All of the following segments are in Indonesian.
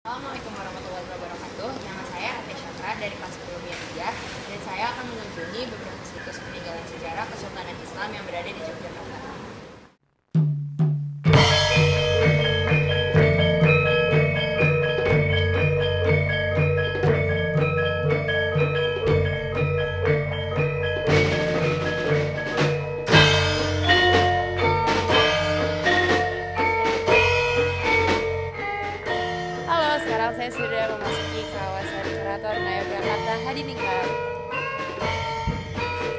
Assalamualaikum warahmatullahi wabarakatuh. Nama saya Ate Syafra dari kelas 10 Mianiyah dan saya akan mengunjungi beberapa situs peninggalan sejarah Kesultanan Islam yang berada di Yogyakarta. Halo, sekarang saya sudah memasuki kawasan Keraton Ngayogyakarta Hadiningrat.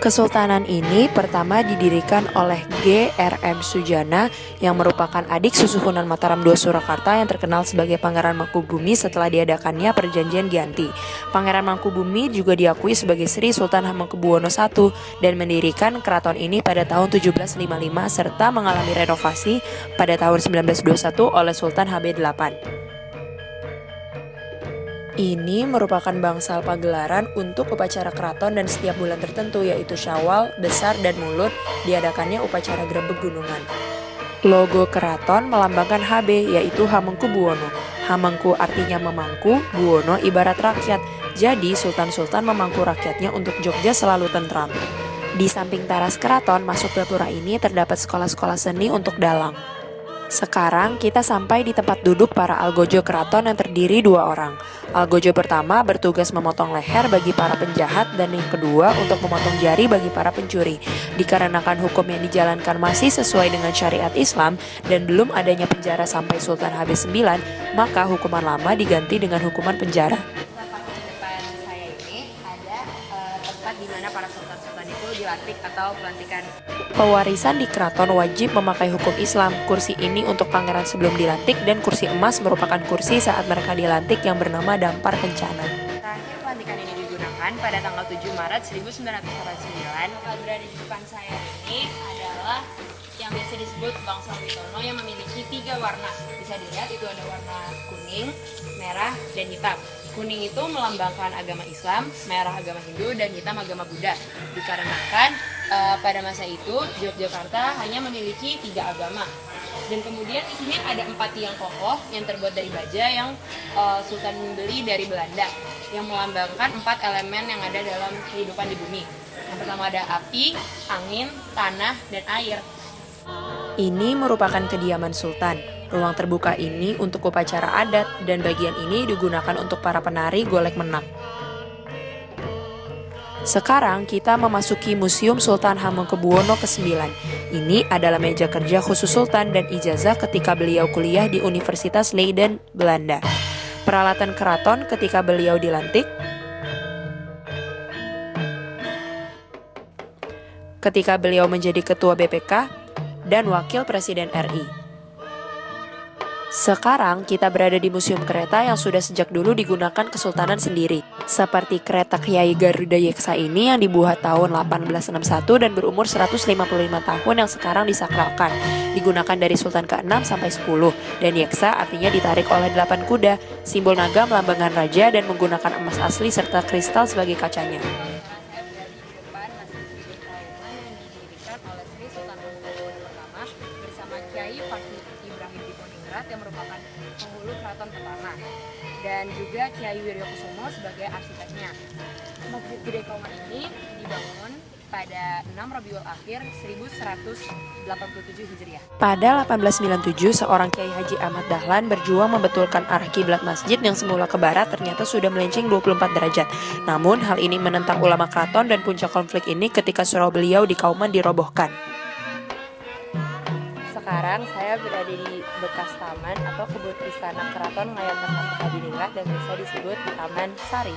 Kesultanan ini pertama didirikan oleh G.R.M. Sujana yang merupakan adik susuhunan Mataram II Surakarta yang terkenal sebagai Pangeran Mangkubumi setelah diadakannya Perjanjian Giyanti. Pangeran Mangkubumi juga diakui sebagai Sri Sultan Hamengkubuwono I dan mendirikan keraton ini pada tahun 1755 serta mengalami renovasi pada tahun 1921 oleh Sultan HB8. Ini merupakan bangsal pagelaran untuk upacara keraton dan setiap bulan tertentu yaitu Syawal, Besar, dan Mulut diadakannya upacara Grebeg Gunungan. Logo keraton melambangkan HB yaitu Hamengkubuwono. Hamengku artinya memangku, Buwono ibarat rakyat. Jadi sultan-sultan memangku rakyatnya untuk Jogja selalu tentram. Di samping teras keraton masuk gapura ini terdapat sekolah-sekolah seni untuk dalang. Sekarang kita sampai di tempat duduk para algojo keraton yang terdiri 2 orang. Algojo pertama bertugas memotong leher bagi para penjahat dan yang kedua untuk memotong jari bagi para pencuri. Dikarenakan hukum yang dijalankan masih sesuai dengan syariat Islam dan belum adanya penjara sampai Sultan HB9, maka hukuman lama diganti dengan hukuman penjara. Di depan saya ini ada tempat di mana para sultan-sultan itu dilantik atau pelantikan. Pewarisan di keraton wajib memakai hukum Islam. Kursi ini untuk pangeran sebelum dilantik dan kursi emas merupakan kursi saat mereka dilantik yang bernama dampar kencana. Terakhir pelantikan ini digunakan pada tanggal 7 Maret 1989. Yang berada di depan saya ini adalah yang biasa disebut bangsal Witono yang memiliki 3 warna. Bisa dilihat itu ada warna kuning, merah, dan hitam. Kuning itu melambangkan agama Islam, merah agama Hindu, dan hitam agama Buddha. Dikarenakan pada masa itu Yogyakarta hanya memiliki 3 agama. Dan kemudian di sini ada 4 tiang kokoh yang terbuat dari baja yang Sultan beli dari Belanda, yang melambangkan 4 elemen yang ada dalam kehidupan di bumi. Yang pertama ada api, angin, tanah, dan air. Ini merupakan kediaman Sultan. Ruang terbuka ini untuk upacara adat dan bagian ini digunakan untuk para penari golek menak. Sekarang kita memasuki Museum Sultan Hamengkubuwono ke-9. Ini adalah meja kerja khusus Sultan dan ijazah ketika beliau kuliah di Universitas Leiden, Belanda. Peralatan keraton ketika beliau dilantik, ketika beliau menjadi Ketua BPK, dan Wakil Presiden RI. Sekarang kita berada di museum kereta yang sudah sejak dulu digunakan kesultanan sendiri. Seperti kereta Kyai Garuda Yeksa ini yang dibuat tahun 1861 dan berumur 155 tahun yang sekarang disakralkan. Digunakan dari Sultan ke-6 sampai 10 dan Yeksa artinya ditarik oleh 8 kuda. Simbol naga melambangkan raja dan menggunakan emas asli serta kristal sebagai kacanya. Bersama Kiai Fakih Ibrahim Diponingrat yang merupakan penghulu keraton pertama dan juga Kiai Wiryokusumo sebagai arsiteknya. Masjid Gede Kauman ini dibangun pada 6 Rabiul Akhir 1187 Hijriah. Pada 1897, seorang Kiai Haji Ahmad Dahlan berjuang membetulkan arah kiblat masjid yang semula ke barat ternyata sudah melenceng 24 derajat. Namun, hal ini menentang ulama keraton dan puncak konflik ini ketika surau beliau di Kauman dirobohkan. Sekarang saya berada di bekas taman atau kebun istana keraton Ngayogyakarta Hadiningrat dan bisa disebut Taman Sari.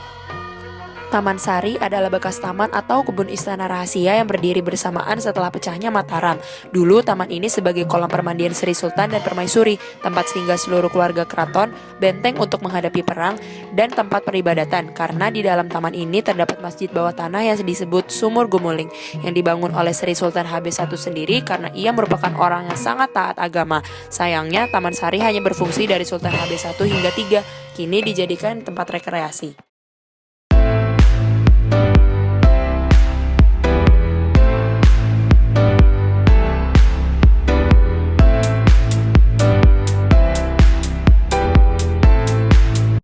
Taman Sari adalah bekas taman atau kebun istana rahasia yang berdiri bersamaan setelah pecahnya Mataram. Dulu taman ini sebagai kolam permandian Sri Sultan dan Permaisuri, tempat singgah seluruh keluarga keraton, benteng untuk menghadapi perang, dan tempat peribadatan. Karena di dalam taman ini terdapat masjid bawah tanah yang disebut Sumur Gumuling, yang dibangun oleh Sri Sultan HB1 sendiri karena ia merupakan orang yang sangat taat agama. Sayangnya Taman Sari hanya berfungsi dari Sultan HB1 hingga 3, kini dijadikan tempat rekreasi.